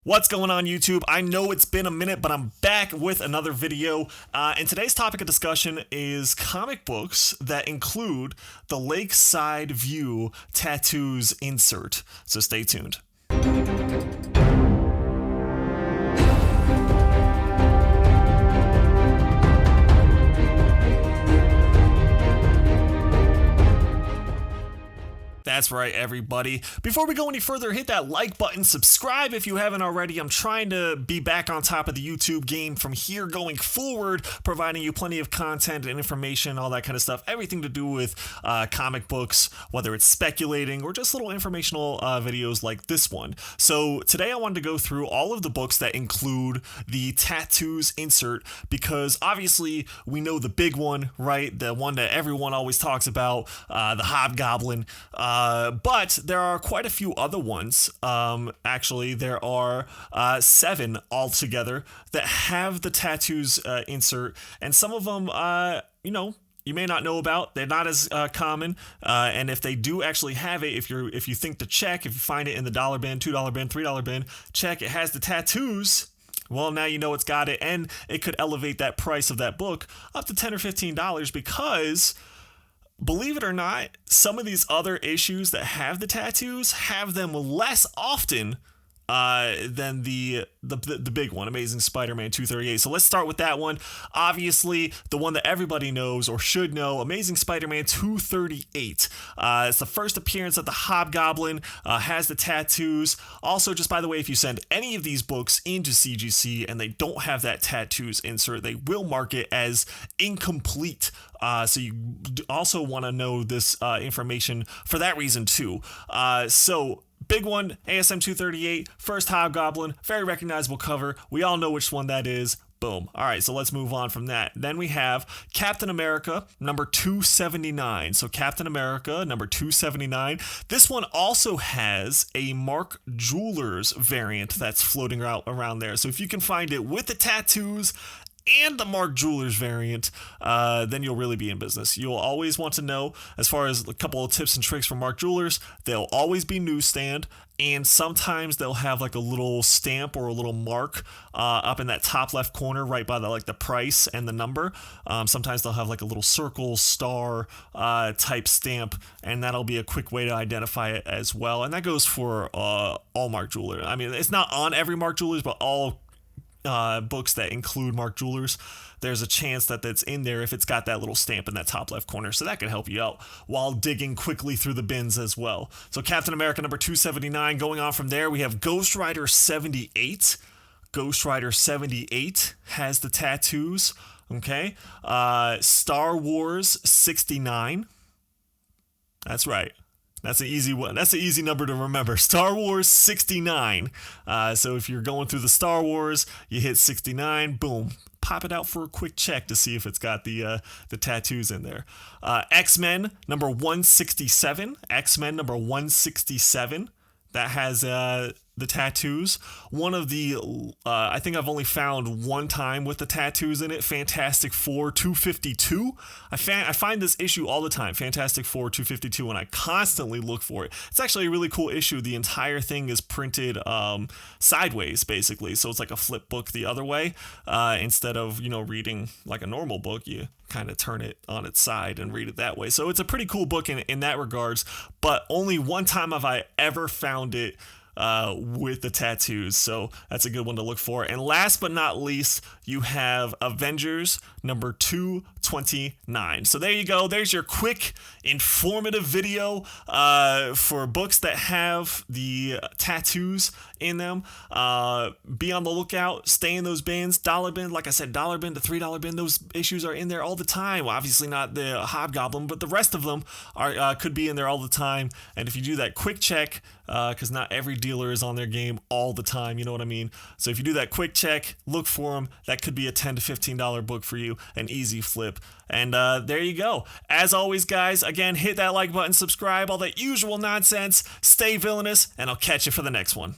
What's going on, YouTube? I know it's been a minute, but I'm back with another video. And today's topic of discussion is comic books that include the Lakeside View Tattooz insert. So stay tuned. That's right, everybody. Before we go any further, hit that like button, subscribe if you haven't already. I'm trying to be back on top of the YouTube game from here going forward, providing you plenty of content and information, all that kind of stuff, everything to do with comic books, whether it's speculating or just little informational videos like this one. So today I wanted to go through all of the books that include the Tattooz insert, because obviously we know the big one, right? The one that everyone always talks about, the Hobgoblin. But there are quite a few other ones. Actually, there are 7 altogether that have the Tattooz insert, and some of them, you may not know about. They're not as common, and if they do actually have it, if you think to check, if you find it in the $1 bin, $2 bin, $3 bin, check it has the Tattooz. Well, now you know it's got it, and it could elevate that price of that book up to $10 or $15 because, believe it or not, some of these other issues that have the Tattooz have them less often than the big one, Amazing Spider-Man 238. So let's start with that one. Obviously, the one that everybody knows or should know, Amazing Spider-Man 238. It's the first appearance of the Hobgoblin, has the Tattooz. Also, just by the way, if you send any of these books into CGC and they don't have that Tattooz insert, they will mark it as incomplete. So you also want to know this information for that reason too. So big one, ASM 238, first Hobgoblin, very recognizable cover. We all know which one that is. Boom. All right, so let's move on from that. Then we have Captain America, number 279. So Captain America, number 279. This one also has a Mark Jewelers variant that's floating around there. So if you can find it with the Tattooz and the Mark Jewelers variant, then you'll really be in business. You'll always want to know, as far as a couple of tips and tricks from Mark Jewelers, they'll always be newsstand, and sometimes they'll have like a little stamp or a little mark up in that top left corner right by the price and the number. Sometimes they'll have like a little circle, star type stamp, and that'll be a quick way to identify it as well. And that goes for all Mark Jewelers. I mean, it's not on every Mark Jewelers, but all books that include Mark Jewelers, there's a chance that that's in there if it's got that little stamp in that top left corner. So that could help you out while digging quickly through the bins as well. So Captain America number 279. Going on from there, we have Ghost Rider 78. Ghost Rider 78 has the Tattooz. Okay. Star Wars 69. That's right. That's an easy one. That's an easy number to remember. Star Wars 69. So if you're going through the Star Wars, you hit 69, boom. Pop it out for a quick check to see if it's got the Tattooz in there. X-Men number 167. X-Men number 167. That has the Tattooz. One of the, I think I've only found one time with the Tattooz in it, Fantastic Four 252. I find this issue all the time, Fantastic Four 252, and I constantly look for it. It's actually a really cool issue. The entire thing is printed sideways, basically, so it's like a flip book the other way. Instead of, reading like a normal book, you kind of turn it on its side and read it that way. So it's a pretty cool book in that regards, but only one time have I ever found it with the Tattooz, so that's a good one to look for. And last but not least, you have Avengers number 229. So there you go. There's your quick, informative video for books that have the Tattooz in them. Be on the lookout. Stay in those bins. $1 bin, like I said, $1 bin to $3 bin. Those issues are in there all the time. Well, obviously not the Hobgoblin, but the rest of them are could be in there all the time. And if you do that quick check, because not every dealer is on their game all the time, you know what I mean? So if you do that quick check, look for them. That could be a $10 to $15 book for you, an easy flip. And there you go. As always, guys, again, hit that like button, subscribe, all that usual nonsense. Stay villainous, and I'll catch you for the next one.